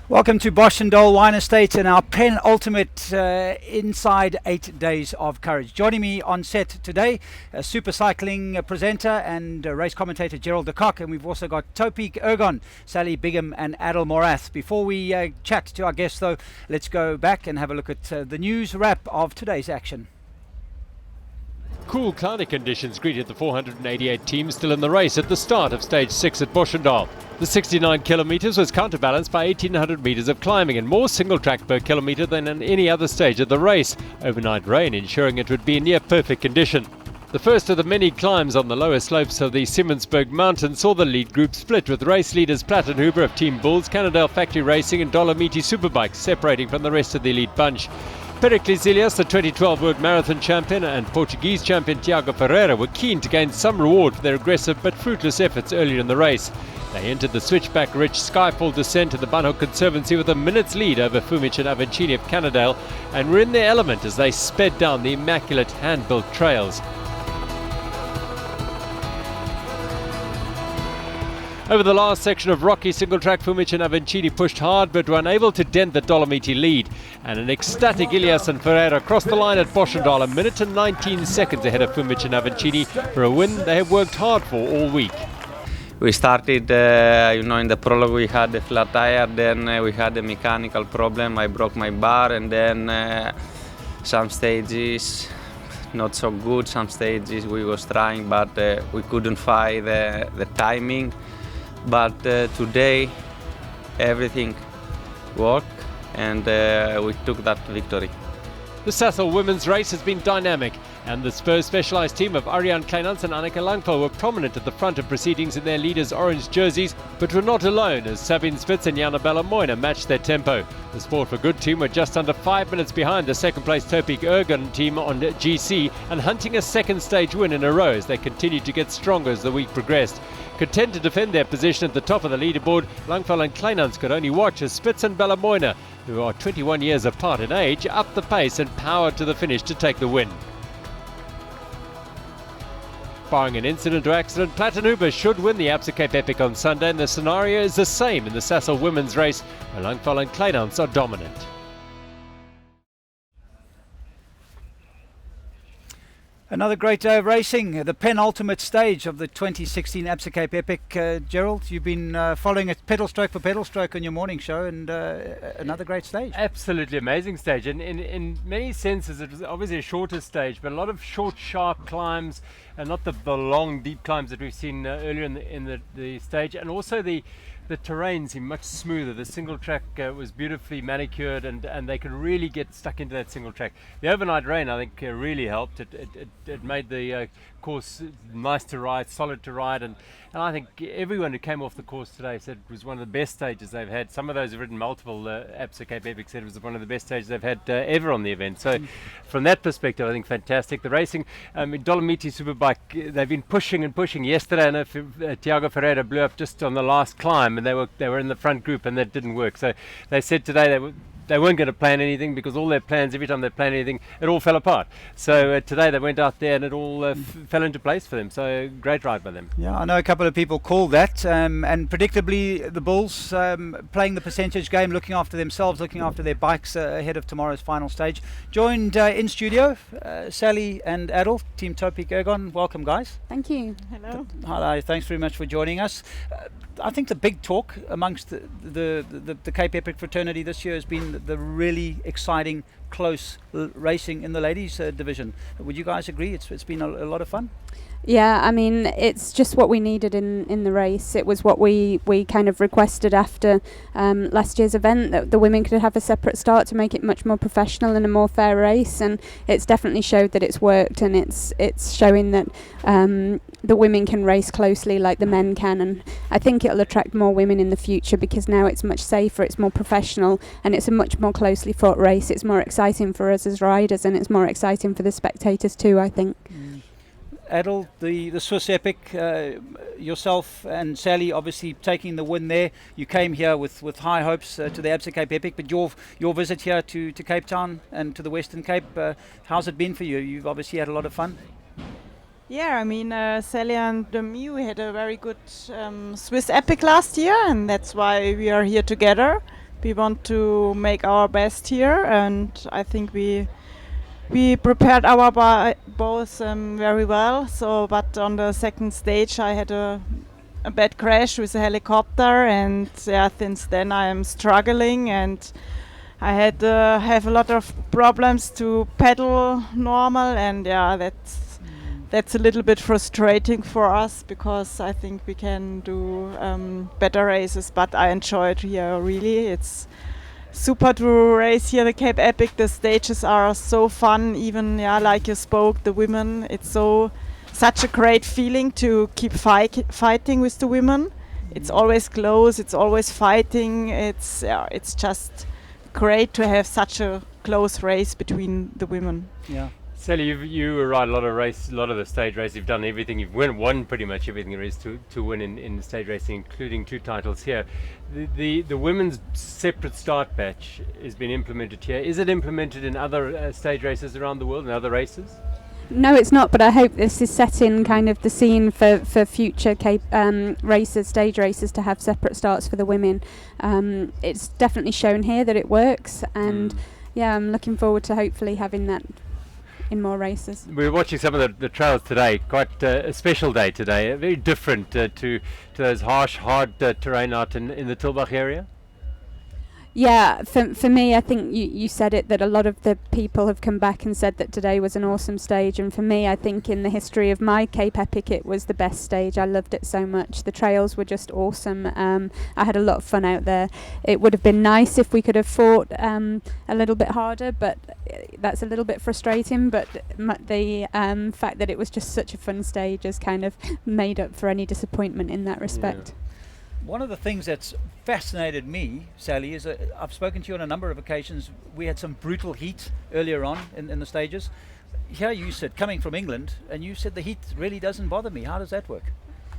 Welcome to Bosch and Dole Wine Estate and our penultimate inside 8 days of courage. Joining me on set today, a super cycling presenter and race commentator Gerald de Kock, and we've also got Topik Ergon, Sally Bigham and Adel Morath. Before we chat to our guests though, let's go back and have a look at the news wrap of today's action. Cool, cloudy conditions greeted the 488 teams still in the race at the start of Stage 6 at Boschendal. The 69 kilometres was counterbalanced by 1,800 metres of climbing and more single track per kilometre than in any other stage of the race, overnight rain ensuring it would be in near perfect condition. The first of the many climbs on the lower slopes of the Simmonsberg Mountains saw the lead group split, with race leaders Plattenhuber of Team Bulls, Cannondale Factory Racing and Dolomiti Superbikes separating from the rest of the elite bunch. Pericles Ilias, the 2012 World Marathon champion, and Portuguese champion Tiago Ferreira were keen to gain some reward for their aggressive but fruitless efforts earlier in the race. They entered the switchback-rich Skyfall descent to the Banhoek Conservancy with a minute's lead over Fumic and Avancini of Cannondale, and were in their element as they sped down the immaculate hand-built trails. Over the last section of rocky single-track, Fumic and Avancini pushed hard but were unable to dent the Dolomiti lead. And an ecstatic Ilias and Ferreira crossed the line at Boschendal a minute and 19 seconds ahead of Fumic and Avancini for a win they have worked hard for all week. We started, in the prologue we had a flat tire, then we had a mechanical problem. I broke my bar, and then some stages not so good, some stages we was trying, but we couldn't find the timing. But today everything worked, and we took that victory. The Sasol women's race has been dynamic, and the Spurs specialised team of Ariane Kleinans and Anneke Langval were prominent at the front of proceedings in their leaders' orange jerseys, but were not alone as Sabine Spitz and Jana Balamoina matched their tempo. The Sport for Good team were just under 5 minutes behind the second-place Topik Ergon team on GC and hunting a second stage win in a row as they continued to get stronger as the week progressed. Content to defend their position at the top of the leaderboard, Langval and Kleinans could only watch as Spitz and Balamoina, who are 21 years apart in age, upped the pace and powered to the finish to take the win. Barring an incident or accident, Plattenhuber should win the Absa Cape Epic on Sunday, and the scenario is the same in the Sasol women's race, where Langval and Kleinans are dominant. Another great day of racing, the penultimate stage of the 2016 Absa Cape Epic. Gerald, you've been following it pedal stroke for pedal stroke on your morning show, and another great stage. Absolutely amazing stage, and in many senses it was obviously a shorter stage, but a lot of short, sharp climbs, and not the long, deep climbs that we've seen earlier in the stage, and also the terrain seemed much smoother. The single track was beautifully manicured, and they could really get stuck into that single track. The overnight rain, I think, really helped. It made the course nice to ride, solid to ride, and I think everyone who came off the course today said it was one of the best stages they've had. Some of those who've ridden multiple Absa Cape Epic said it was one of the best stages they've had ever on the event. So from that perspective, I think fantastic. The racing, Dolomiti Superbike, they've been pushing and pushing. Yesterday, I know Tiago Ferreira blew up just on the last climb, and they were in the front group, and that didn't work. So they said today they weren't going to plan anything, because all their plans, every time they planned anything, it all fell apart. So today they went out there and it all fell into place for them. So great ride by them. Yeah, I know a couple of people called that, and predictably the Bulls playing the percentage game, looking after themselves, looking after their bikes ahead of tomorrow's final stage. Joined in studio, Sally and Adel, Team Topik Ergon. Welcome, guys. Thank you. Hello. Hello, thanks very much for joining us. I think the big talk amongst the Cape Epic fraternity this year has been the really exciting, close racing in the ladies division. Would you guys agree? It's been a lot of fun? Yeah, I mean, it's just what we needed in the race. It was what we kind of requested after last year's event, that the women could have a separate start to make it much more professional and a more fair race, and it's definitely showed that it's worked, and it's showing that the women can race closely like the men can, and I think it'll attract more women in the future, because now it's much safer, it's more professional, and it's a much more closely fought race. It's more exciting for us as riders, and it's more exciting for the spectators too, I think. Adel, the Swiss Epic, yourself and Sally obviously taking the win there. You came here with high hopes to the Absa Cape Epic, but your visit here to Cape Town and to the Western Cape, how's it been for you? You've obviously had a lot of fun. Yeah, I mean, Sally and me, we had a very good Swiss Epic last year, and that's why we are here together. we want to make our best here, and I think we prepared our both very well. So, but on the second stage, I had a bad crash with a helicopter, and yeah, since then I am struggling, and I had have a lot of problems to pedal normal, and yeah, that's a little bit frustrating for us because I think we can do better races. But I enjoy it here really. It's super to race here the Cape Epic. The stages are so fun. Even like you spoke, the women. It's such a great feeling to keep fighting with the women. It's always close. It's always fighting. It's just great to have such a close race between the women. Yeah. Sally, you ride a lot of the stage races. You've done everything. You've won pretty much everything there is to win in stage racing, including 2 titles here. The women's separate start batch has been implemented here. Is it implemented in other stage races around the world and other races? No, it's not, but I hope this is setting kind of the scene for future races, stage races, to have separate starts for the women. It's definitely shown here that it works, and I'm looking forward to hopefully having that in more races. We were watching some of the trails today. Quite a special day today. Very different to those harsh, hard terrain out in the Tilbach area. Yeah, for me, I think you said it, that a lot of the people have come back and said that today was an awesome stage. And for me, I think in the history of my Cape Epic, it was the best stage. I loved it so much. The trails were just awesome. I had a lot of fun out there. It would have been nice if we could have fought a little bit harder, but that's a little bit frustrating. But the fact that it was just such a fun stage has kind of made up for any disappointment in that respect. Yeah. One of the things that's fascinated me, Sally, is I've spoken to you on a number of occasions. We had some brutal heat earlier on in the stages. Here you said, coming from England, and you said the heat really doesn't bother me. How does that work?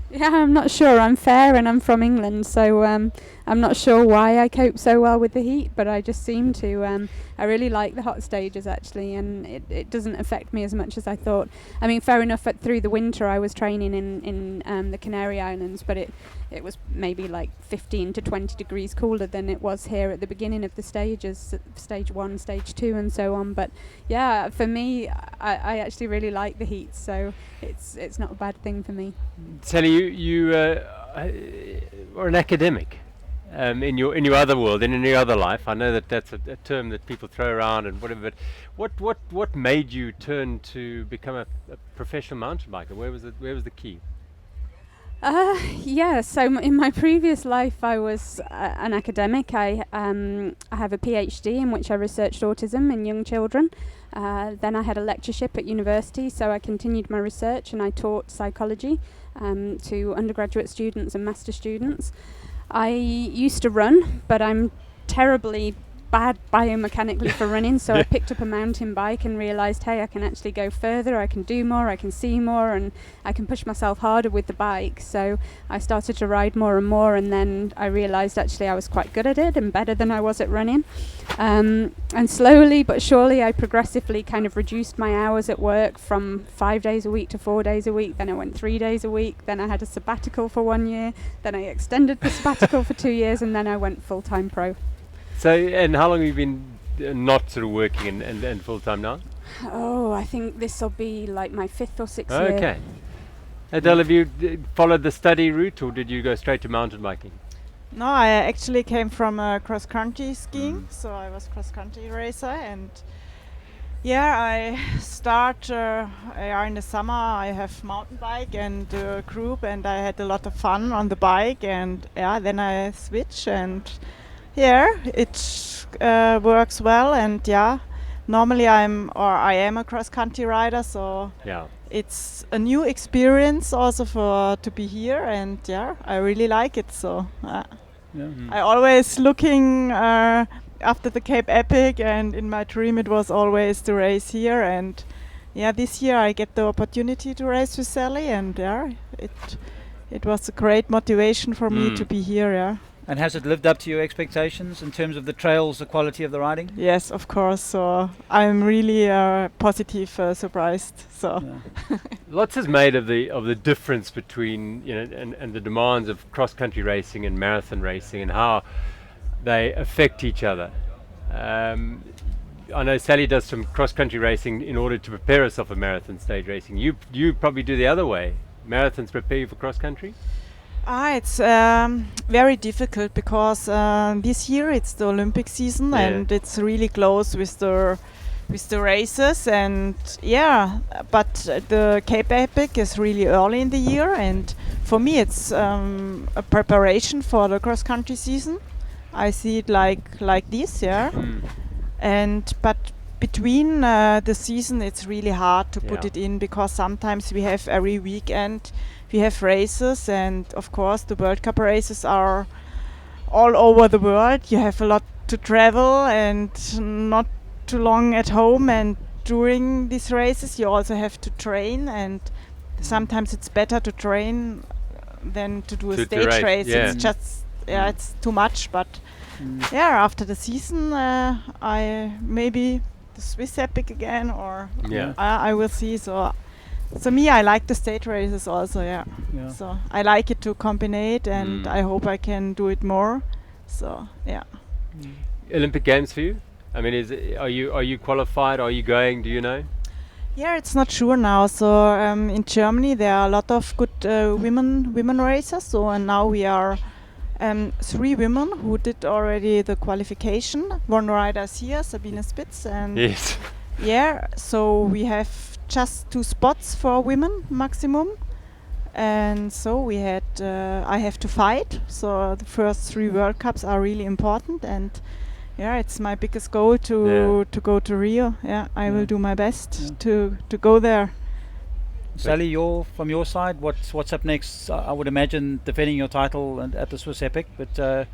Yeah, I'm not sure. I'm fair and I'm from England, so I'm not sure why I cope so well with the heat, but I just seem to. I really like the hot stages actually, and it doesn't affect me as much as I thought. I mean, fair enough, through the winter I was training in the Canary Islands, but it was maybe like 15 to 20 degrees cooler than it was here at the beginning of the stages, stage 1, stage 2 and so on. But yeah, for me, I actually really like the heat, so it's not a bad thing for me. Sally, you are an academic in your other world and in your other life. I know that's a term that people throw around and whatever. But what made you turn to become a professional mountain biker? Where was the key? So in my previous life I was an academic. I have a PhD in which I researched autism in young children. Then I had a lectureship at university, so I continued my research and I taught psychology to undergraduate students and master students. I used to run, but I'm terribly bad biomechanically for running, so I picked up a mountain bike and realised, hey, I can actually go further, I can do more, I can see more, and I can push myself harder with the bike. So I started to ride more and more, and then I realised actually I was quite good at it and better than I was at running. And slowly but surely I progressively kind of reduced my hours at work from 5 days a week to 4 days a week. Then I went 3 days a week. Then I had a sabbatical for 1 year. Then I extended the sabbatical for 2 years, and then I went full-time pro. So, and how long have you been not sort of working and full-time now? Oh, I think this will be like my 5th or 6th year. Okay. Adele, have you followed the study route, or did you go straight to mountain biking? No, I actually came from cross-country skiing, so I was cross-country racer, and I start in the summer. I have mountain bike and a group, and I had a lot of fun on the bike, and then I switch, and it works well, and normally I am a cross-country rider, so it's a new experience also to be here, and I really like it. So I always looking after the Cape Epic, and in my dream it was always to race here, and this year I get the opportunity to race with Sally, and it was a great motivation for me to be here. And has it lived up to your expectations in terms of the trails, the quality of the riding? Yes, of course. So I'm really positive surprised. So lots is made of the difference between and the demands of cross country racing and marathon racing, and how they affect each other. I know Sally does some cross-country racing in order to prepare herself for marathon stage racing. You probably do the other way. Marathons prepare you for cross-country? It's very difficult because this year it's the Olympic season and it's really close with the races, and but the Cape Epic is really early in the year, and for me it's a preparation for the cross-country season. I see it like this, but between the season it's really hard to put it in, because sometimes we have every weekend we have races, and of course the World Cup races are all over the world. You have a lot to travel and not too long at home, and during these races you also have to train, and sometimes it's better to train than to do a stage race. It's just it's too much, but after the season I maybe the Swiss Epic again, or I will see. So me, I like the stage races also. So I like it to combine it, and I hope I can do it more. So Olympic Games for you? I mean, are you qualified? Are you going? Do you know? It's not sure now. So in Germany there are a lot of good women racers. So and now we are 3 women who did already the qualification. One rider is here, Sabine Spitz, and so we have just 2 spots for women maximum, and so we had I have to fight. So the first 3 World Cups are really important, and it's my biggest goal to go to Rio. I will do my best to go there. Sally, from your side, what's up next? I would imagine defending your title at the Swiss Epic, but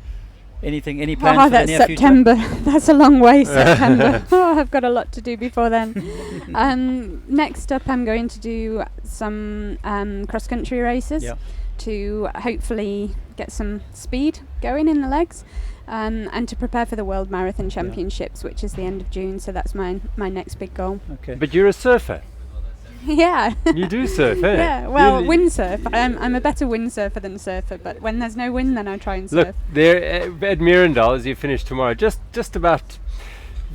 any plans for the near September. future? That's a long way, September. I've got a lot to do before then. Next up, I'm going to do some cross-country races to hopefully get some speed going in the legs, and to prepare for the World Marathon Championships, which is the end of June. So that's my next big goal. Okay. But you're a surfer. Yeah. You do surf, eh? Yeah, well, windsurf. I'm a better windsurfer than surfer, but when there's no wind, then I try and surf. Look, there at Mirandal, as you finish tomorrow, just about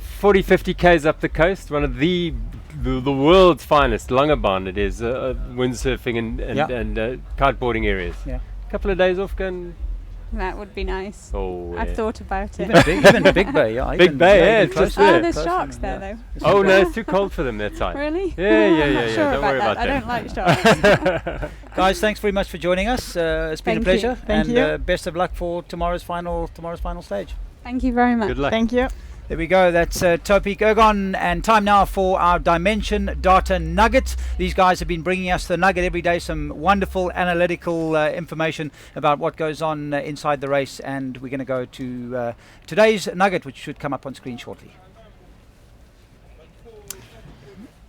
40, 50 k's up the coast, one of the world's finest, Langebaan, it is, windsurfing and kiteboarding areas. Yeah. A couple of days off, going. That would be nice. Oh, I've thought about it. Even Big Bay, Big Bay, it's just there. There's sharks there, though. Oh no, it's too cold for them that side. Really? Yeah. Sure Don't worry about that. that. I don't like sharks. Guys, thanks very much for joining us. It's been a pleasure, Thank you. best of luck for tomorrow's final stage. Thank you very much. Good luck. Thank you. There we go. That's Topik Ergon, and time now for our Dimension Data Nugget. These guys have been bringing us the nugget every day, some wonderful analytical information about what goes on inside the race, and we're going to go to today's nugget, which should come up on screen shortly.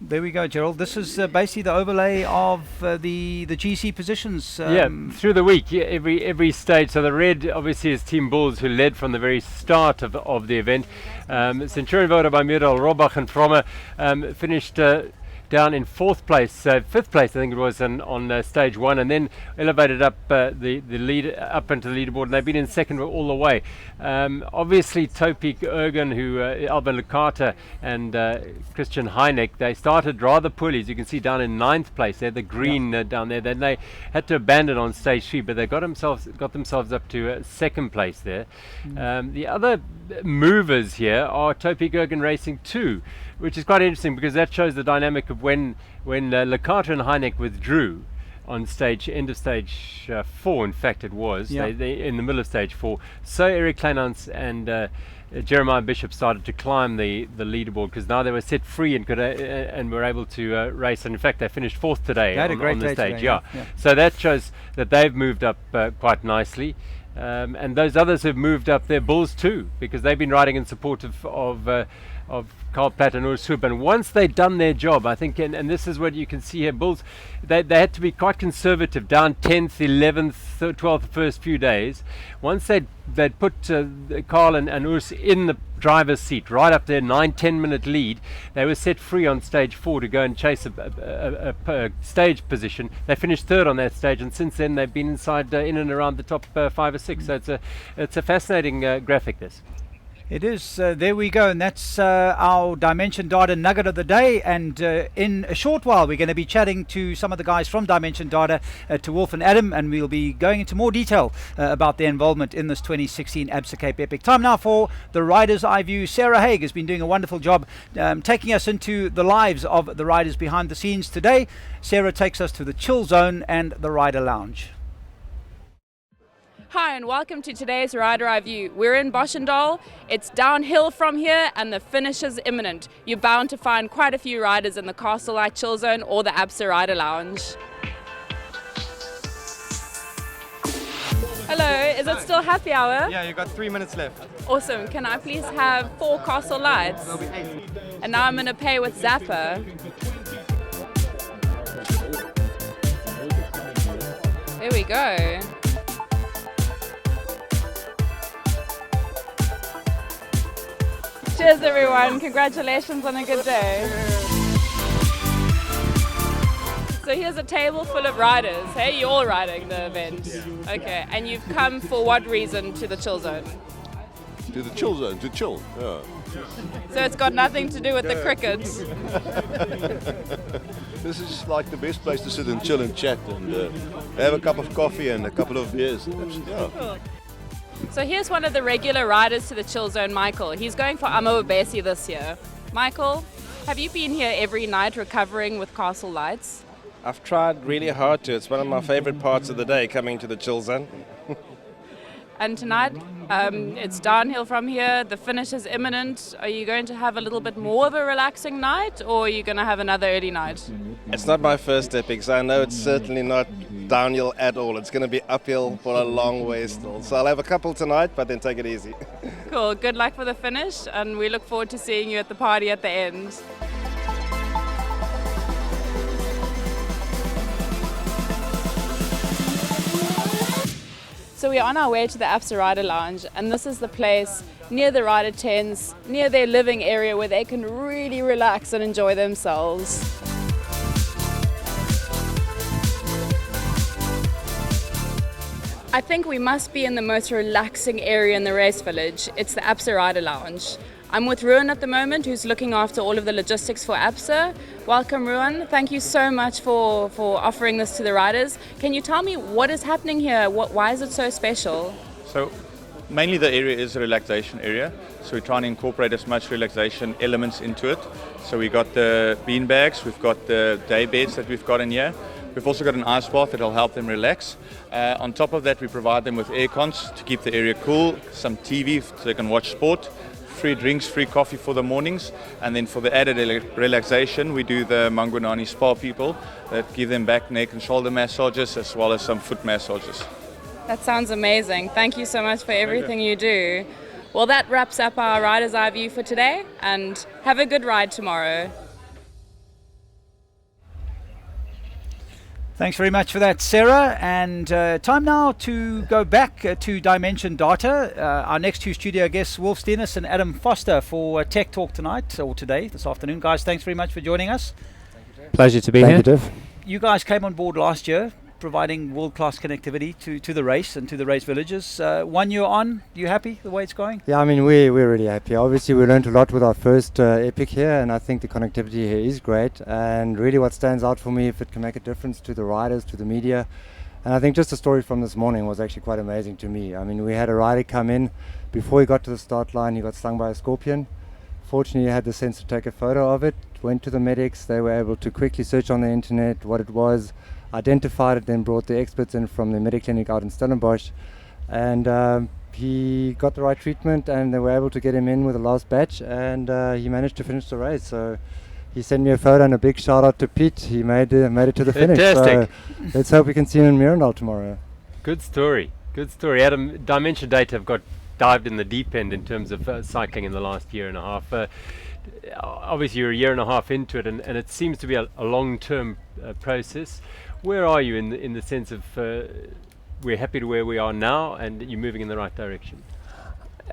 There we go, Gerald. This is basically the overlay of the GC positions. Through the week, every stage. So the red obviously is Team Bulls, who led from the very start of the event. Centurion Voda by Mirdal, Robach and Fromme finished down in 5th place, I think it was, on stage 1, and then elevated up the lead up into the leaderboard, and they've been in second all the way. Obviously, Topik Ergen, Alban Lecata and Christian Heineck, they started rather poorly, as you can see down in 9th place. They're the green down there. Then they had to abandon on stage 3, but they got themselves up to 2nd place there. The other movers here are Topik Ergen Racing 2, which is quite interesting because that shows the dynamic of when Lecata and Heineck withdrew on end of stage 4, in fact it was, they in the middle of stage 4. So Eric Kleinans and Jeremiah Bishop started to climb the leaderboard, because now they were set free and could and were able to race. And in fact, they finished 4th today on the stage. Today, So that shows that they've moved up quite nicely. And those others have moved up their bulls too, because they've been riding in support of Carl Platt and Urs Hoop, and once they'd done their job, I think, and this is what you can see here, Bulls, they had to be quite conservative, down 10th, 11th, 12th the first few days. Once they'd put Carl and Urs in the driver's seat, right up there, 9-10 minute lead, they were set free on stage 4 to go and chase a stage position. They finished third on that stage, and since then they've been inside, in and around the top 5 or 6. So it's a fascinating graphic, this. It is. There we go, and that's our Dimension Data nugget of the day. And in a short while, we're going to be chatting to some of the guys from Dimension Data, to Wolf and Adam, and we'll be going into more detail about their involvement in this 2016 Absa Cape Epic. Time now for the Riders' Eye View. Sarah Haig has been doing a wonderful job taking us into the lives of the riders behind the scenes. Today, Sarah takes us to the Chill Zone and the Rider Lounge. Hi and welcome to today's Rider Eye View. We're in Boschendal. It's downhill from here and the finish is imminent. You're bound to find quite a few riders in the Castle Light Chill Zone or the Absa Rider Lounge. Hello, is it still happy hour? Yeah, you got 3 minutes left. Awesome. Can I please have 4 Castle Lights? There'll be 8. And now I'm going to pay with Zapper. There we go. Cheers everyone, congratulations on a good day. So here's a table full of riders. Hey, you're all riding the event? Yeah. Okay, and you've come for what reason to the Chill Zone? To the Chill Zone, to chill, yeah. So it's got nothing to do with the cricket? This is like the best place to sit and chill and chat and have a cup of coffee and a couple of beers. Yeah. Cool. So here's one of the regular riders to the Chill Zone, Michael. He's going for Amawabesi this year. Michael, have you been here every night recovering with Castle Lights? I've tried really hard to. It's one of my favorite parts of the day, coming to the Chill Zone. And tonight, it's downhill from here. The finish is imminent. Are you going to have a little bit more of a relaxing night, or are you going to have another early night? It's not my first epic, so I know it's certainly not downhill at all. It's going to be uphill for a long way still. So I'll have a couple tonight, but then take it easy. Cool. Good luck for the finish, and we look forward to seeing you at the party at the end. So we're on our way to the Absa Rider Lounge, and this is the place near the rider tents, near their living area where they can really relax and enjoy themselves. I think we must be in the most relaxing area in the race village. It's the Absa Rider Lounge. I'm with Ruan at the moment, who's looking after all of the logistics for Absa. Welcome, Ruan. Thank you so much for offering this to the riders. Can you tell me what is happening here? Why is it so special? So mainly the area is a relaxation area. So we try and incorporate as much relaxation elements into it. So we got the bean bags, we've got the day beds that we've got in here. We've also got an ice bath that will help them relax. On top of that, we provide them with air cons to keep the area cool, some TV so they can watch sport, free drinks, free coffee for the mornings, and then for the added relaxation, we do the Mangwanani spa people that give them back, neck and shoulder massages as well as some foot massages. That sounds amazing. Thank you so much for everything you do. Well, that wraps up our Rider's Eye View for today, and have a good ride tomorrow. Thanks very much for that, Sarah. And time now to go back to Dimension Data. Our next 2 studio guests, Wolf Steenis and Adam Foster, for Tech Talk tonight, or today, this afternoon. Guys, thanks very much for joining us. Pleasure to be here. Thank you, Div. You guys came on board last year, providing world-class connectivity to the race and to the race villages. 1 year on, you happy the way it's going? Yeah, I mean, we're really happy. Obviously, we learned a lot with our first Epic here, and I think the connectivity here is great. And really what stands out for me, if it can make a difference to the riders, to the media. And I think just the story from this morning was actually quite amazing to me. I mean, we had a rider come in. Before he got to the start line, he got stung by a scorpion. Fortunately, he had the sense to take a photo of it, went to the medics. They were able to quickly search on the internet what it was, identified it, then brought the experts in from the Mediclinic out in Stellenbosch, and he got the right treatment, and they were able to get him in with the last batch, and he managed to finish the race. So he sent me a photo, and a big shout out to Pete. He made it to the finish. So let's hope we can see him in Mirandal tomorrow. Good story. Adam, Dimension Data have got dived in the deep end in terms of cycling in the last year and a half. obviously you're a year and a half into it, and it seems to be a long-term process. Where are you in the sense of we're happy to where we are now, and you're moving in the right direction?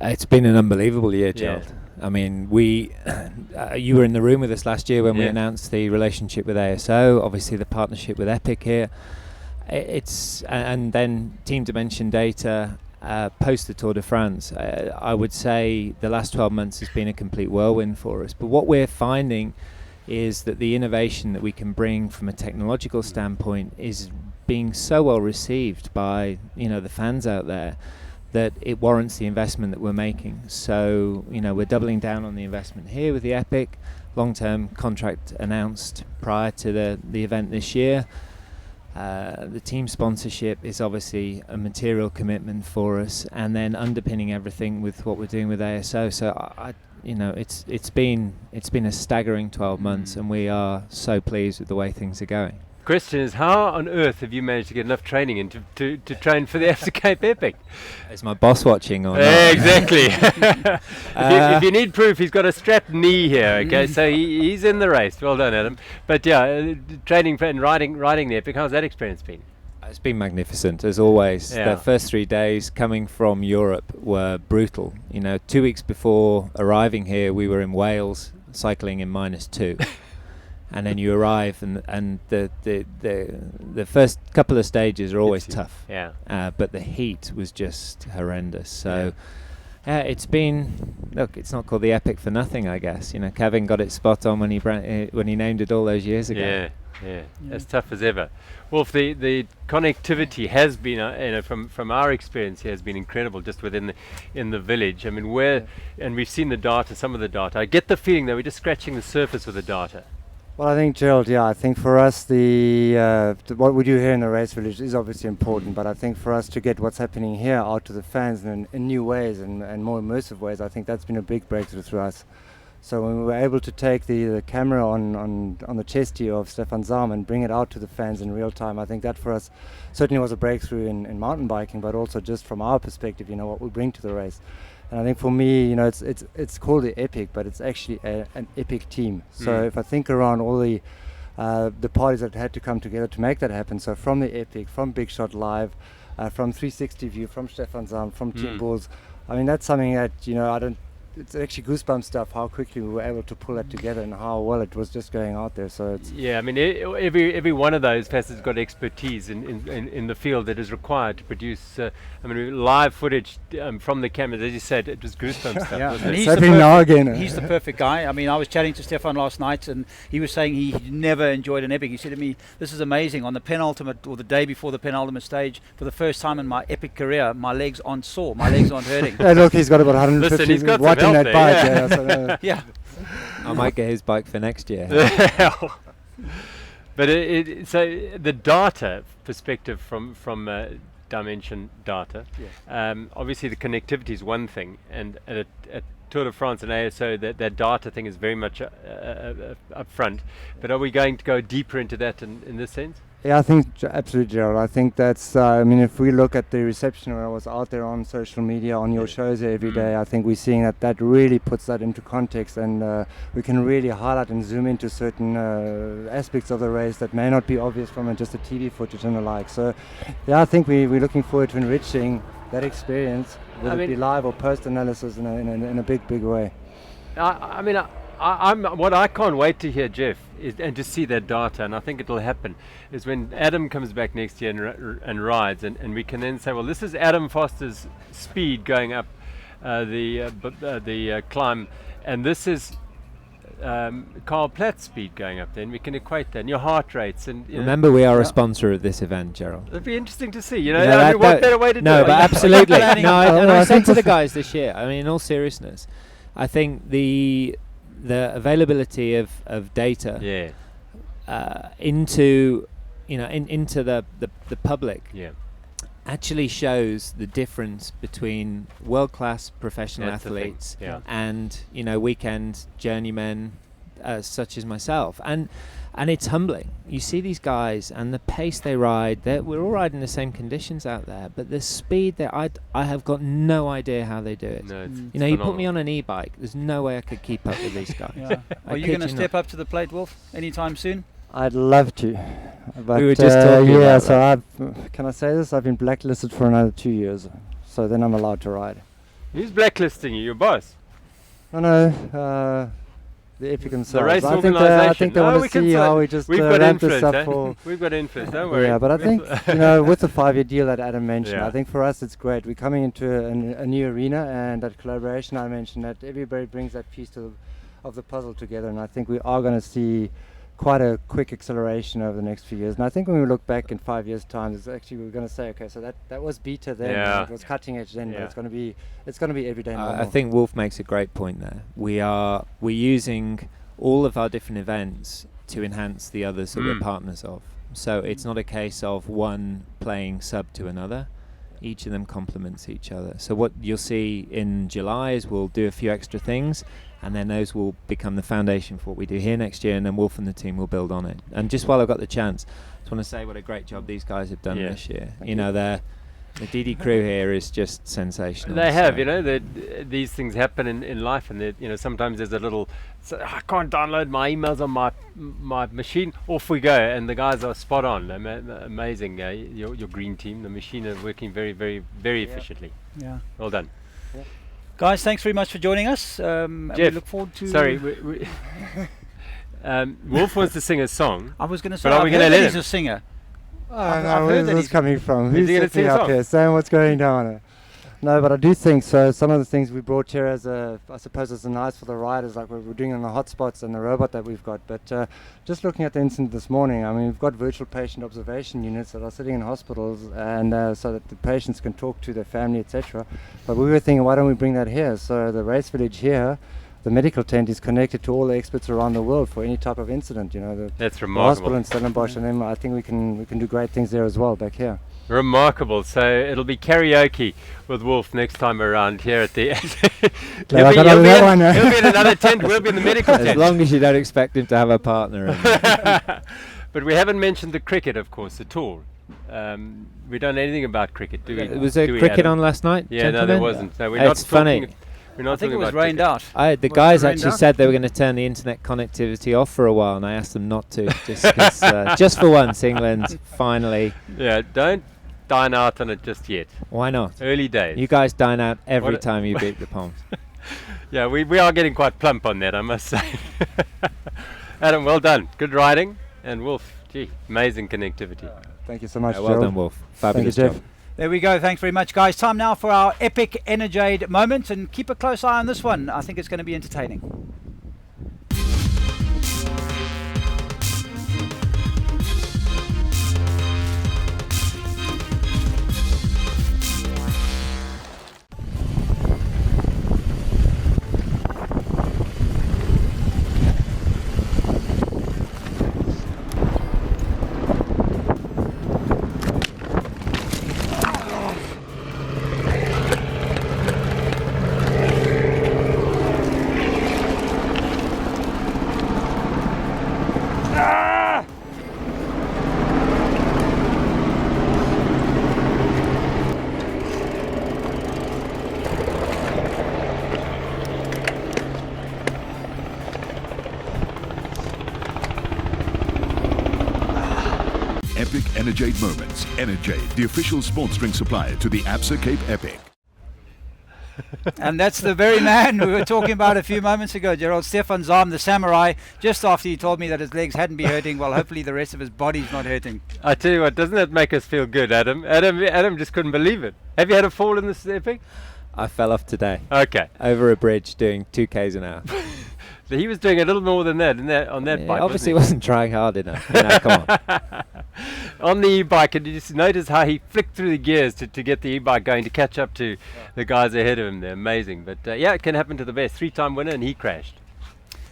It's been an unbelievable year, Gerald. I mean, you were in the room with us last year when we announced the relationship with ASO, obviously the partnership with Epic here. And then Team Dimension Data post the Tour de France. I would say the last 12 months has been a complete whirlwind for us. But what we're finding is that the innovation that we can bring from a technological standpoint is being so well received by the fans out there that it warrants the investment that we're making. So we're doubling down on the investment here with the Epic long-term contract announced prior to the event this year. The team sponsorship is obviously a material commitment for us, and then underpinning everything with what we're doing with ASO. So it's been a staggering 12 months, and we are so pleased with the way things are going. Question is, how on earth have you managed to get enough training in to train for the Absa Cape Epic? Is my boss watching or not? Exactly. If you need proof, he's got a strapped knee here. Okay, so he's in the race. Well done, Adam. But training and riding the Epic. How's that experience been? It's been magnificent, as always. Yeah. The first 3 days coming from Europe were brutal. 2 weeks before arriving here, we were in Wales cycling in -2. And then you arrive, and the first couple of stages are always tough. Yeah. But the heat was just horrendous. So, it's been. Look, it's not called the Epic for nothing, I guess. Kevin got it spot on when he named it all those years ago. Yeah. As tough as ever. Well, the connectivity has been, from our experience here, has been incredible just within the village. I mean, and we've seen the data, some of the data. I get the feeling that we're just scratching the surface with the data. Well, I think, Gerald, I think for us, what we do here in the race village is obviously important, but I think for us to get what's happening here out to the fans in new ways and more immersive ways, I think that's been a big breakthrough for us. So when we were able to take the camera on the chest here of Stefan Zahm and bring it out to the fans in real time, I think that for us certainly was a breakthrough in mountain biking, but also just from our perspective, what we bring to the race. And I think for me, it's called the Epic, but it's actually an epic team. So if I think around all the parties that had to come together to make that happen, so from the Epic, from Big Shot Live, from 360 View, from Stefan Zahm, from Team Bulls, I mean, that's something that, it's actually goosebump stuff how quickly we were able to pull that together and how well it was just going out there. So it's I mean, every one of those has got expertise in the field that is required to produce. Live footage from the cameras. As you said, it was goosebump stuff. Yeah, Wasn't and it? he's the perfect guy. I mean, I was chatting to Stefan last night, and he was saying he never enjoyed an Epic. He said to me, "This is amazing. On the penultimate or the day before the penultimate stage, for the first time in my Epic career, my legs aren't sore. My legs aren't hurting." Look, he's got about 150 watt in that bike. Yeah. I might get his bike for next year. But so the data perspective from Dimension Data, obviously the connectivity is one thing, and at Tour de France and ASO, that data thing is very much up front. But are we going to go deeper into that in this sense? Yeah, I think absolutely, Gerald. I think that's, if we look at the reception when I was out there on social media, on your shows every day, I think we're seeing that really puts that into context, and we can really highlight and zoom into certain aspects of the race that may not be obvious from just the TV footage and the like. So, I think we're looking forward to enriching that experience, whether it be live or post-analysis in a big way. What I can't wait to hear, Jeff, and to see that data, and I think it'll happen, is when Adam comes back next year and rides, and we can then say, well, this is Adam Foster's speed going up the climb, and this is Carl Platt's speed going up. Then we can equate that, and your heart rates. And remember, we are a sponsor of this event, Gerald. It'll be interesting to see. What better way to do it? No, but absolutely. I said to the guys this year, in all seriousness, I think the availability of data into the public actually shows the difference between world-class professional athletes and weekend journeymen, such as myself, and it's humbling. You see these guys and the pace they ride. We're all riding the same conditions out there, but the speed that I have got no idea how they do it. No, it's you know, you put phenomenal. me on an e-bike, there's no way I could keep up with these guys. Yeah. Are you going to step up to the plate, Wolf, anytime soon? I'd love to, but We were just talking yeah. about So can I say this? I've been blacklisted for another 2 years, so then I'm allowed to ride. Who's blacklisting you? Your boss? No, the Epic themselves. The race I organisation. think they No, want we to can see say- how we just We've got ramp this influence, up eh? for. We've got influence, don't worry. Yeah, but I think with the 5-year deal that Adam mentioned, Yeah. I think for us it's great. We're coming into a new arena, and that collaboration I mentioned, that everybody brings that piece of the puzzle together, and I think we are going to see quite a quick acceleration over the next few years. And I think when we look back in 5 years' time, it's actually we're going to say, okay, so that was beta then, Yeah. and it was cutting edge then, Yeah. but it's going to be everyday. I think Wolf makes a great point there. We're using all of our different events to enhance the others that we're partners of. So it's not a case of one playing sub to another. Each of them complements each other. So what you'll see in July is we'll do a few extra things, and then those will become the foundation for what we do here next year, and then Wolf and the team will build on it. And just while I've got the chance, I just want to say what a great job these guys have done Yeah. this year. You know, the DD crew here is just sensational. They have, So- you know, these things happen in life, and you know, sometimes there's a little, I can't download my emails on my machine. Off we go, and the guys are spot on. Amazing, your green team, the machine are working very, very, very efficiently. Yeah. Well done. Guys, thanks very much for joining us. And we Jeff, look forward to. sorry, Wolf wants to sing a song. I was going to say, But are I've we heard gonna that let he's him? a singer. I I've know heard where's that this he's- coming from. Is Who's he gonna sitting sing a up song? here saying what's going down? No, but I do think so. Some of the things we brought here as I suppose it's nice for the riders, like we're doing on the hotspots and the robot that we've got. But just looking at the incident this morning, I mean, we've got virtual patient observation units that are sitting in hospitals, and so that the patients can talk to their family, etc. But we were thinking, why don't we bring that here? So the race village here, the medical tent is connected to all the experts around the world for any type of incident. You know, the That's hospital remarkable. in Stellenbosch, and then I think we can do great things there as well back here. Remarkable. So it'll be karaoke with Wolf next time around here at the. Glad I got out of that one, eh? He'll be in another tent. We'll be in the medical As tent. long as you don't expect him to have a partner. But we haven't mentioned the cricket, of course, at all. We don't know anything about cricket, do we? Was there Do we, cricket Adam? on last night? Yeah, no, there gentlemen? wasn't. No, we're It's not funny. talking. We're not I think it talking was about rained cricket. out. The Was guys it rained actually out? said they were going to turn the internet connectivity off for a while, and I asked them not to, just 'cause, just for once, England finally. Yeah, don't dine out on it just yet. Why not? Early days. You guys dine out every What a- time you beat the Palms. Yeah, we are getting quite plump on that, I must say. Adam, well done. Good riding. And Wolf, gee, amazing connectivity. Thank you so much, Yeah, well Gerald. done, Wolf. Thank you, Fabulous Jeff. job. There we go. Thanks very much, guys. Time now for our epic Energiade moment, and keep a close eye on this one. I think it's going to be entertaining. Epic Energiade Moments. Energiade, the official sports drink supplier to the ABSA Cape Epic. And that's the very man we were talking about a few moments ago, Gerald. Stefan Zahm, the samurai, just after he told me that his legs hadn't been hurting, well, hopefully the rest of his body's not hurting. I tell you what, doesn't that make us feel good, Adam? Adam just couldn't believe it. Have you had a fall in this epic? I fell off today. Okay. Over a bridge doing 2 k's an hour. So he was doing a little more than that on that Yeah, bike. obviously wasn't wasn't trying hard enough. You know, come on. he? On the e-bike, and you just notice how he flicked through the gears to get the e-bike going to catch up to the guys ahead of him. They're amazing. But yeah, it can happen to the best. 3-time winner, and he crashed.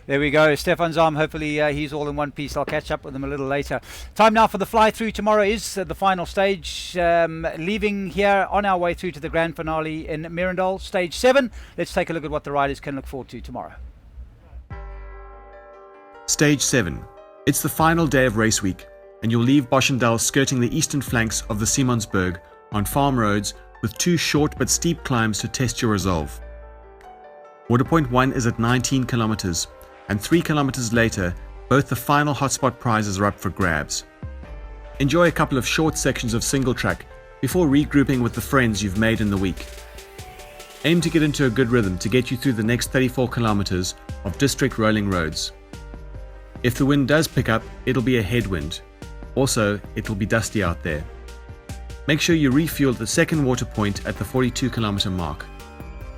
There we go. Stefan Zahm, hopefully he's all in one piece. I'll catch up with him a little later. Time now for the fly-through. Tomorrow is the final stage. Leaving here on our way through to the grand finale in Mirandol, stage 7. Let's take a look at what the riders can look forward to tomorrow. Stage 7. It's the final day of race week, and you'll leave Boschendal skirting the eastern flanks of the Simonsberg on farm roads with 2 short but steep climbs to test your resolve. Water point 1 is at 19 kilometers, and 3 kilometers later, both the final hotspot prizes are up for grabs. Enjoy a couple of short sections of single track before regrouping with the friends you've made in the week. Aim to get into a good rhythm to get you through the next 34 kilometers of district rolling roads. If the wind does pick up, it'll be a headwind. Also, it'll be dusty out there. Make sure you refuel at the second water point at the 42 kilometer mark.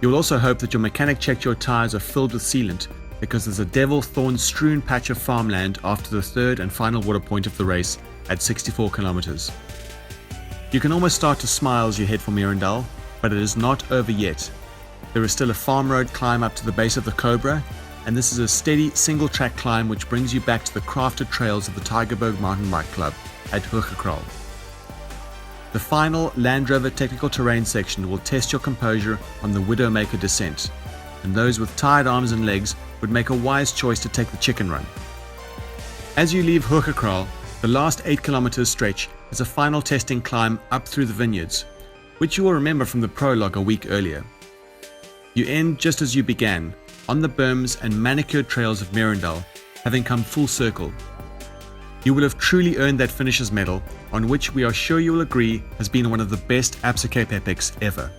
You'll also hope that your mechanic checked your tires are filled with sealant, because there's a devil thorn strewn patch of farmland after the third and final water point of the race at 64 kilometers. You can almost start to smile as you head for Mirandal, but it is not over yet. There is still a farm road climb up to the base of the Cobra, and this is a steady single track climb which brings you back to the crafted trails of the Tygerberg Mountain Bike Club at Hoogekral. The final Land Rover technical terrain section will test your composure on the Widowmaker descent, and those with tired arms and legs would make a wise choice to take the chicken run. As you leave Hoogekral, the last 8 kilometers stretch is a final testing climb up through the vineyards, which you will remember from the prologue a week earlier. You end just as you began, on the berms and manicured trails of Mirandal, having come full circle. You will have truly earned that finisher's medal, on which we are sure you will agree has been one of the best Absa Cape epics ever.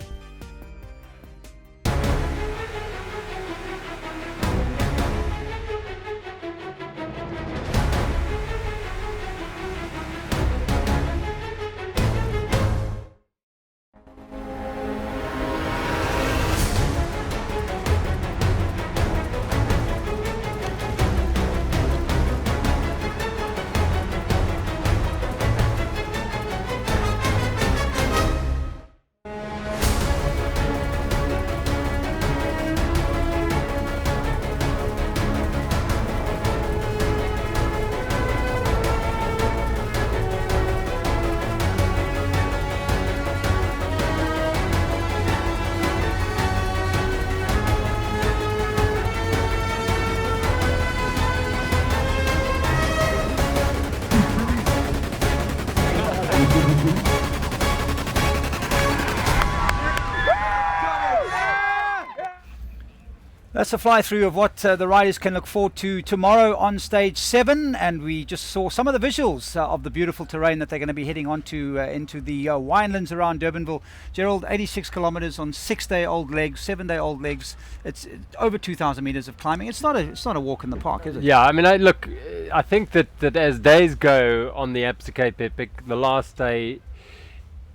That's a fly through of what the riders can look forward to tomorrow on stage 7, and we just saw some of the visuals of the beautiful terrain that they're going to be heading onto into the winelands around Durbanville. Gerald, 86 kilometers on 6-day-old legs, 7-day-old legs. It's over 2,000 meters of climbing. It's not a walk in the park, is it? Yeah, I mean, I think that as days go on the Absa Cape Epic, the last day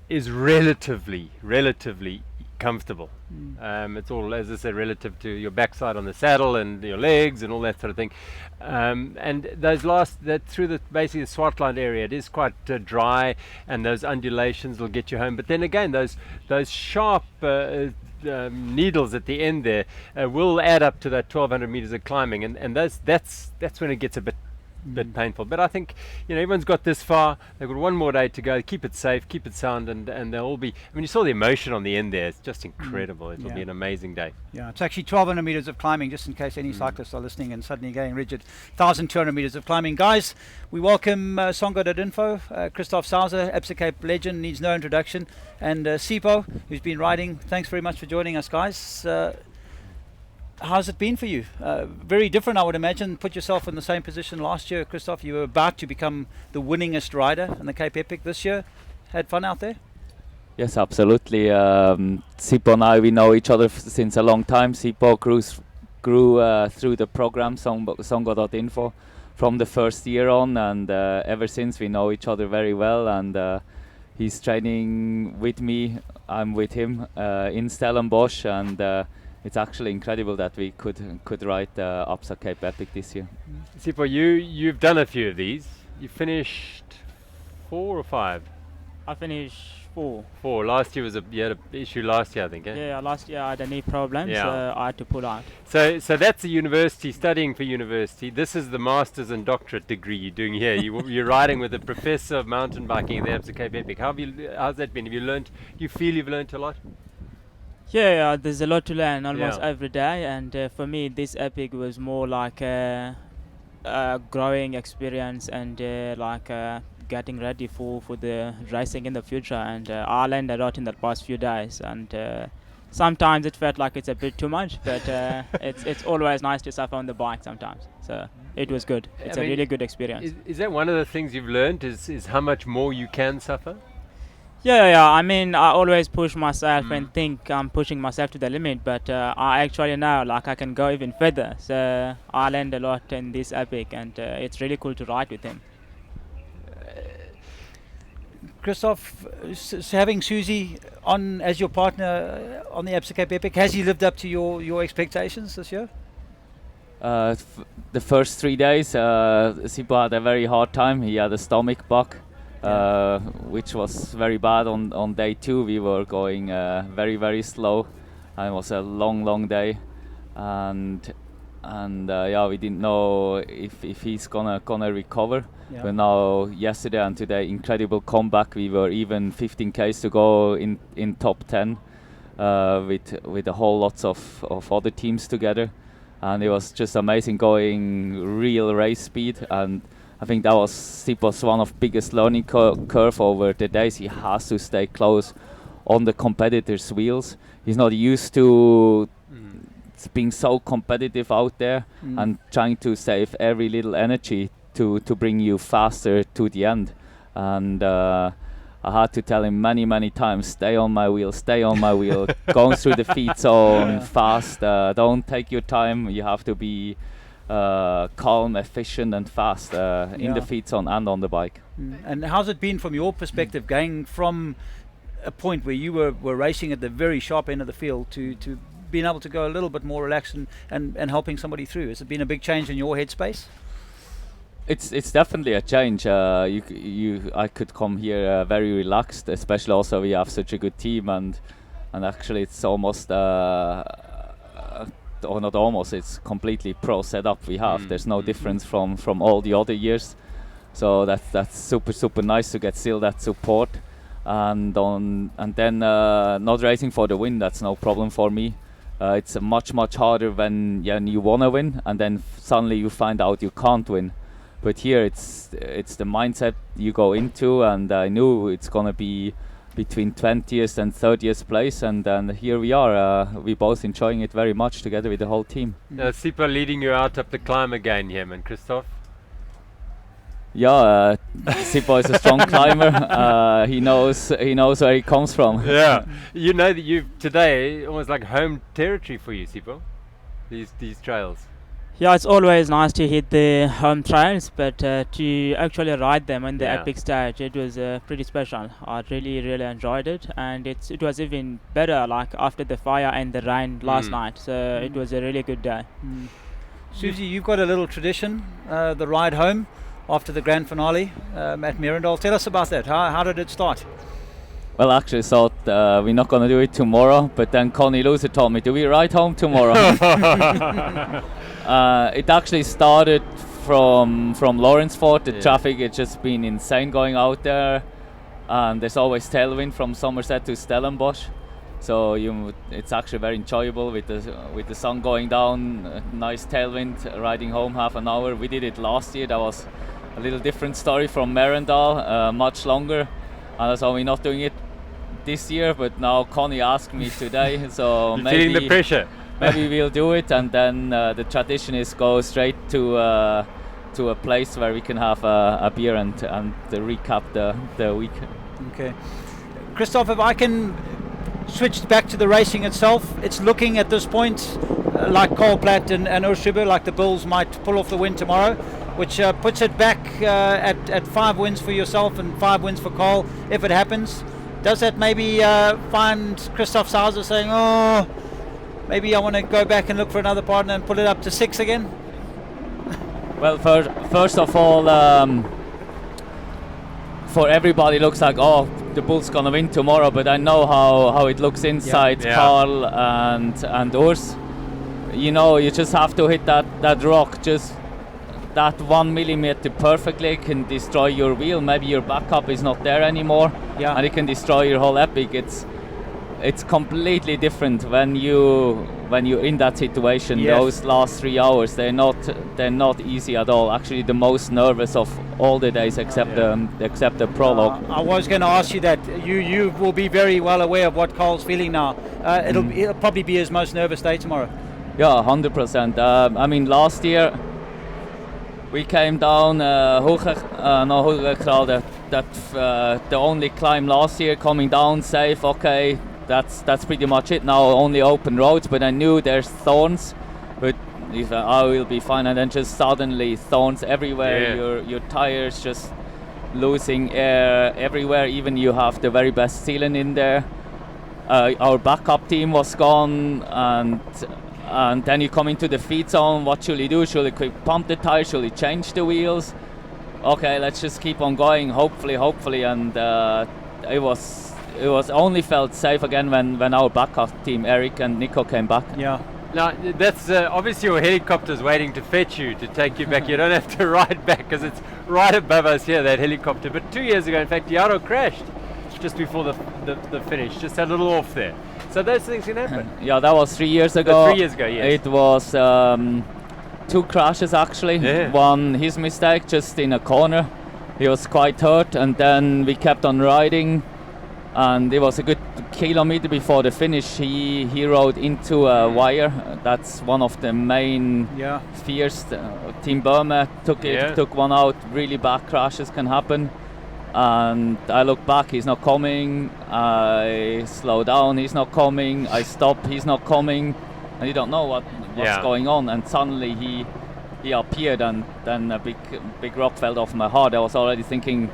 is relatively comfortable. It's all, as I said, relative to your backside on the saddle and your legs and all that sort of thing. And those through the basically the Swartland area, it is quite dry, and those undulations will get you home. But then again, those sharp needles at the end there will add up to that 1,200 meters of climbing, and that's when it gets a bit painful. But I think, everyone's got this far. They've got one more day to go. Keep it safe, keep it sound, and they'll all be. I mean, you saw the emotion on the end there. It's just incredible. It'll be an amazing day. Yeah, it's actually 1,200 meters of climbing, just in case any cyclists are listening and suddenly getting rigid. 1,200 meters of climbing. Guys, we welcome Songo.info, Christoph Sauser, Absa Cape legend, needs no introduction, and Sipo, who's been riding. Thanks very much for joining us, guys. How's it been for you? Very different, I would imagine. Put yourself in the same position last year, Christoph. You were about to become the winningest rider in the Cape Epic this year. Had fun out there? Yes, absolutely. Sipo and I, we know each other since a long time. Sipo grew through the program Songo.info from the first year on, and ever since we know each other very well. And he's training with me, I'm with him in Stellenbosch, and it's actually incredible that we could ride the Absa Cape Epic this year. Sipo, you've done a few of these. You finished 4 or 5? I finished 4. 4. Last year you had an issue last year, I think. Yeah, last year I had a knee problem, so I had to pull out. So that's a university, studying for university. This is the master's and doctorate degree you're doing here. You're riding with a professor of mountain biking at the Absa Cape Epic. How's that been? Do you feel you've learned a lot? Yeah, there's a lot to learn almost every day, and for me this epic was more like growing experience and getting ready for the racing in the future. And I learned a lot in the past few days, and sometimes it felt like it's a bit too much, but it's always nice to suffer on the bike sometimes. So it was good. It's a really good experience. Is that one of the things you've learned? Is how much more you can suffer? Yeah. I mean, I always push myself and think I'm pushing myself to the limit, but I actually know like I can go even further. So I learned a lot in this epic, and it's really cool to ride with him. Christoph, having Susie on as your partner on the Absa Cape Epic, has he lived up to your expectations this year? The first 3 days, Sipho had a very hard time. He had a stomach bug, which was very bad. On day 2, we were going very, very slow, and it was a long day, and we didn't know if he's gonna recover. Yeah. But now, yesterday and today, incredible comeback. We were even 15 k's to go in top 10 with a whole lots of other teams together, and it was just amazing going real race speed. And I think that was Sipho's one of biggest learning curve over the days. He has to stay close on the competitors' wheels. He's not used to being so competitive out there and trying to save every little energy to bring you faster to the end. And I had to tell him many times, stay on my wheel, going through the feed zone fast, don't take your time. You have to be calm, efficient and fast in the feed zone and on the bike. And how's it been from your perspective, going from a point where you were racing at the very sharp end of the field to being able to go a little bit more relaxed and helping somebody through? Has it been a big change in your headspace? It's definitely a change. I could come here very relaxed, especially also we have such a good team, and actually it's almost or not almost, it's completely pro setup we have. There's no difference from all the other years, so that's super nice to get still that support, and then not racing for the win, that's no problem for me. It's much harder when you wanna win and then suddenly you find out you can't win. But here it's the mindset you go into, and I knew it's gonna be between 20th and 30th place, and then here we are. We both enjoying it very much together with the whole team. Sipho leading you out up the climb again, him and Christoph. Yeah, Sipho is a strong climber. He knows where he comes from. Yeah, you know that you today almost like home territory for you, Sipho. These trails. Yeah, it's always nice to hit the home trails, but to actually ride them on the epic stage, it was pretty special. I really enjoyed it, and it was even better like after the fire and the rain last night. So it was a really good day. Susie, you've got a little tradition, the ride home after the grand finale at Merendal. Tell us about that. How did it start? Well, actually thought we're not going to do it tomorrow, but then Connie Loser told me, do we ride home tomorrow? It actually started from Lawrenceford. The traffic had just been insane going out there, and there's always tailwind from Somerset to Stellenbosch, so it's actually very enjoyable with the sun going down, nice tailwind, riding home half an hour. We did it last year. That was a little different story from Merendal, much longer, and so we're not doing it this year, but now Connie asked me today, so maybe feeling the pressure. Maybe we'll do it, and then the tradition is go straight to a place where we can have a beer and recap the week. Okay, Christoph, if I can switch back to the racing itself, it's looking at this point like Cole Platt and Oshibur, like the Bulls might pull off the win tomorrow, which puts it back at 5 wins for yourself and 5 wins for Cole if it happens. Does that maybe find Christoph Sauser saying, oh, maybe I want to go back and look for another partner and put it up to 6 again? Well, first of all, for everybody, it looks like, oh, the Bulls gonna win tomorrow. But I know how it looks inside Carl and Urs. You know, you just have to hit that rock, just that 1 millimeter perfectly can destroy your wheel. Maybe your backup is not there anymore, and it can destroy your whole epic. it's completely different when you're in that situation. Yes. Those last 3 hours, they're not easy at all. Actually, the most nervous of all the days except the prologue. I was going to ask you that. You will be very well aware of what Carl's feeling now. It'll probably be his most nervous day tomorrow. Yeah, 100%. I mean, last year we came down Hogerkrade. The only climb last year, coming down safe. Okay, that's pretty much it. Now only open roads, but I knew there's thorns. But I will be fine, and then just suddenly thorns everywhere. Yeah. Your tires just losing air everywhere. Even you have the very best sealant in there. Our backup team was gone, and then you come into the feed zone. What should you do? Should you quick pump the tires? Should you change the wheels? Okay, let's just keep on going. Hopefully, and it was only felt safe again when our backup team, Eric and Nico, came back. Yeah. Now, that's obviously your helicopter's waiting to fetch you, to take you back. You don't have to ride back because it's right above us here, that helicopter. But 2 years ago, in fact, Yaro crashed just before the finish, just a little off there. So those things can happen. Yeah, that was 3 years ago. 3 years ago, yes. It was 2 crashes actually. Yeah. One his mistake, just in a corner. He was quite hurt, and then we kept on riding. And it was a good kilometer before the finish. He rode into a wire. That's one of the main fears. Team Burma took one out. Really bad crashes can happen. And I look back, he's not coming. I slow down, he's not coming. I stop, he's not coming. And you don't know what's going on. And suddenly he appeared, and then a big rock fell off my heart. I was already thinking,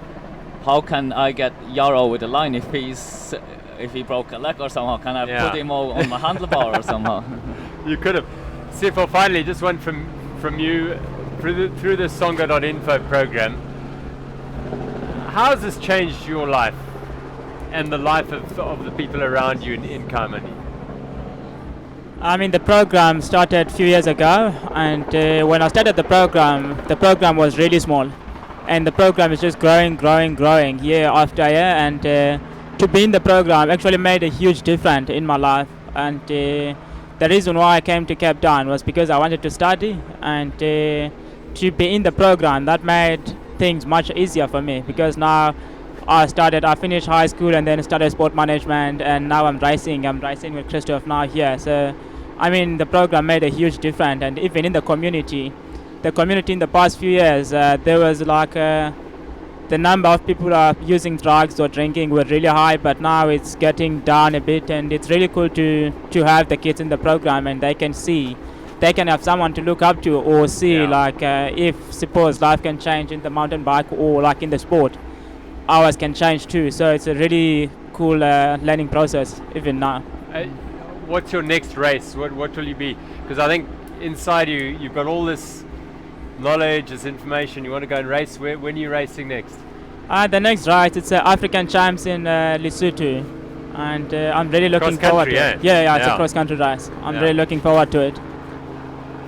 how can I get Yaro over the line if he broke a leg or somehow? Can I put him on my handlebar or somehow? You could have. Sifo, finally, just one from you through the Songa.info program. How has this changed your life and the life of the people around you in Kaimani? I mean, the program started a few years ago, and when I started the program was really small. And the program is just growing year after year, and to be in the program actually made a huge difference in my life. And the reason why I came to Cape Town was because I wanted to study, and to be in the program, that made things much easier for me, because now I finished high school and then started sport management, and now I'm racing with Christoph now here. So I mean, the program made a huge difference. And even in the community in the past few years, there was like the number of people who are using drugs or drinking were really high, but now it's getting down a bit, and it's really cool to have the kids in the program, and they can have someone to look up to, or see if suppose life can change in the mountain bike or like in the sport, ours can change too. So it's a really cool learning process even now. What's your next race? What will you be? Because I think inside you've got all this knowledge, this information. You want to go and race. When are you racing next? The next race, it's African Champs in Lesotho, and I'm really looking forward to it. Yeah, it's a cross-country race. I'm really looking forward to it.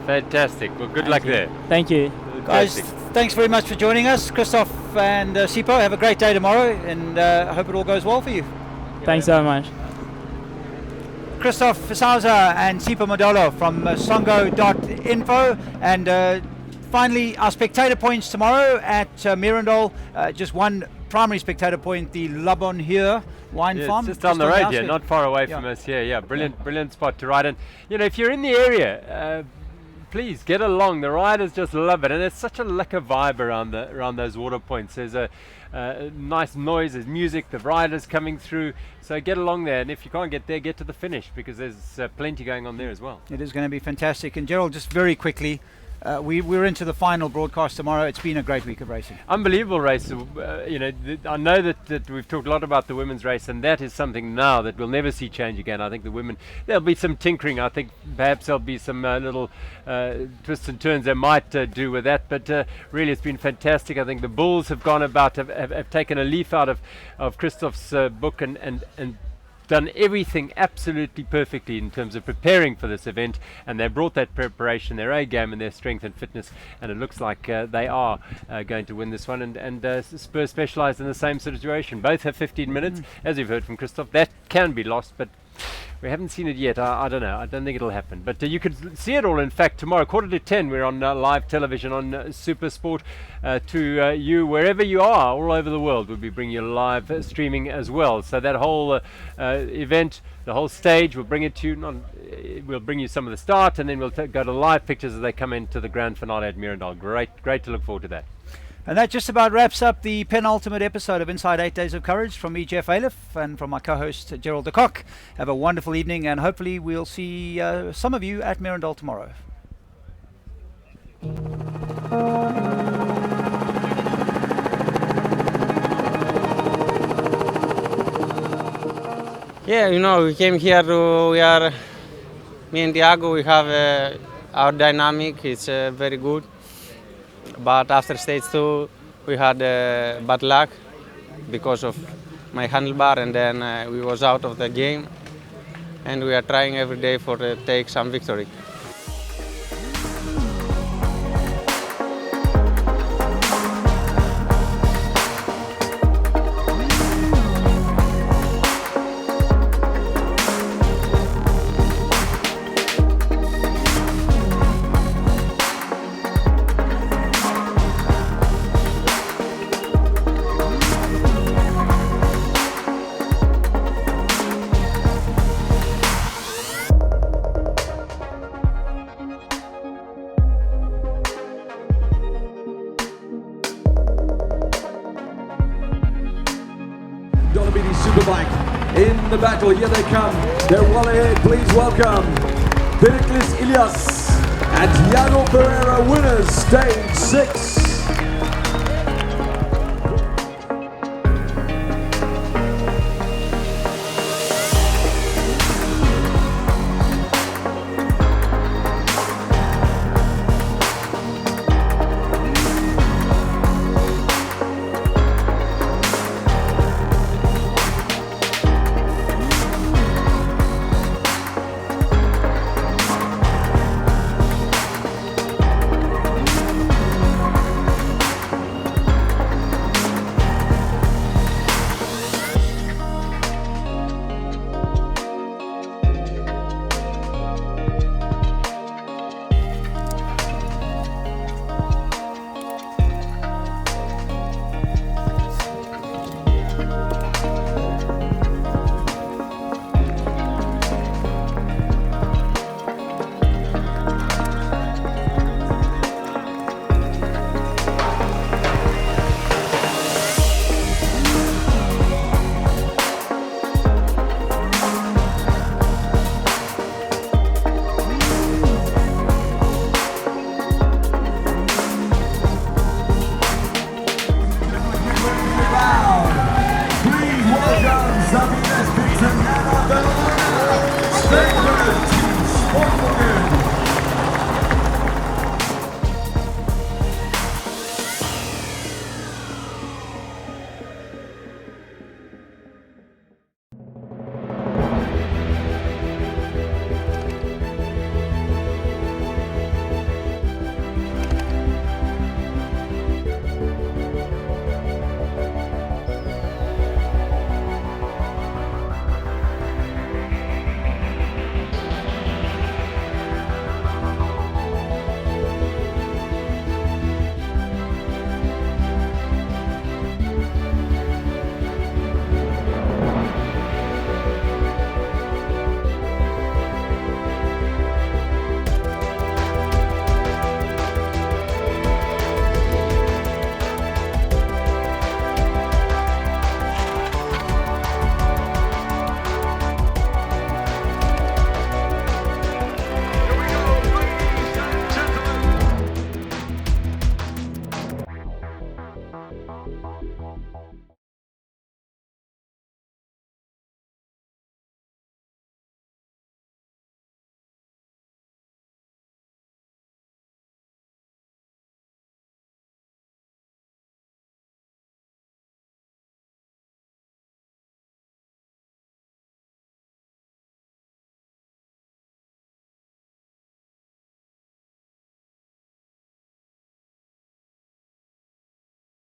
Fantastic. Well, good luck there. Thank you. Guys, thanks very much for joining us. Christoph and Sipo, have a great day tomorrow, and I hope it all goes well for you. Thanks so much. Christoph Fisauza and Sipo Modolo from Songo.info, and finally our spectator points tomorrow at Mirandol. Just one primary spectator point, the Labon here wine farm. Just down the road here, not far away from us here. Yeah, brilliant spot to ride in. You know, if you're in the area, please get along. The riders just love it, and it's such a lekker vibe around those water points. There's a nice noise, there's music, the riders coming through. So get along there, and if you can't get there, get to the finish, because there's plenty going on there as well. It is going to be fantastic. And Gerald, just very quickly, we're into the final broadcast tomorrow. It's been a great week of racing. Unbelievable race. I know that we've talked a lot about the women's race, and that is something now that we'll never see change again. I think the women, there'll be some tinkering. I think perhaps there'll be some little twists and turns they might do with that, but really it's been fantastic. I think the bulls have gone about, have taken a leaf out of Christoph's book and done everything absolutely perfectly in terms of preparing for this event, and they brought that preparation, their A game and their strength and fitness, and it looks like they are going to win this one, and Spurs Specialized in the same situation. Both have 15 minutes, as you've heard from Christoph. That can be lost, but We haven't seen it yet. I don't know. I don't think it'll happen. But you could see it all. In fact, tomorrow, 9:45, we're on live television on Super Sport to you wherever you are, all over the world. We'll be bringing you live streaming as well. So that whole event, the whole stage, we'll bring it to you. We'll bring you some of the start, and then we'll go to live pictures as they come into the grand finale at Mirandal. Great to look forward to that. And that just about wraps up the penultimate episode of Inside 8 Days of Courage from me, Jeff Ailiff, and from my co-host, Gerald de Kock. Have a wonderful evening, and hopefully we'll see some of you at Mirandal tomorrow. Yeah, we came here me and Diago, we have our dynamic, it's very good. But after stage 2, we had bad luck because of my handlebar, and then we was out of the game. And we are trying every day to take some victory. Superbike in the battle. Here they come. They're well ahead. Please welcome Pericles Ilias and Thiago Pereira, winners, stage 6.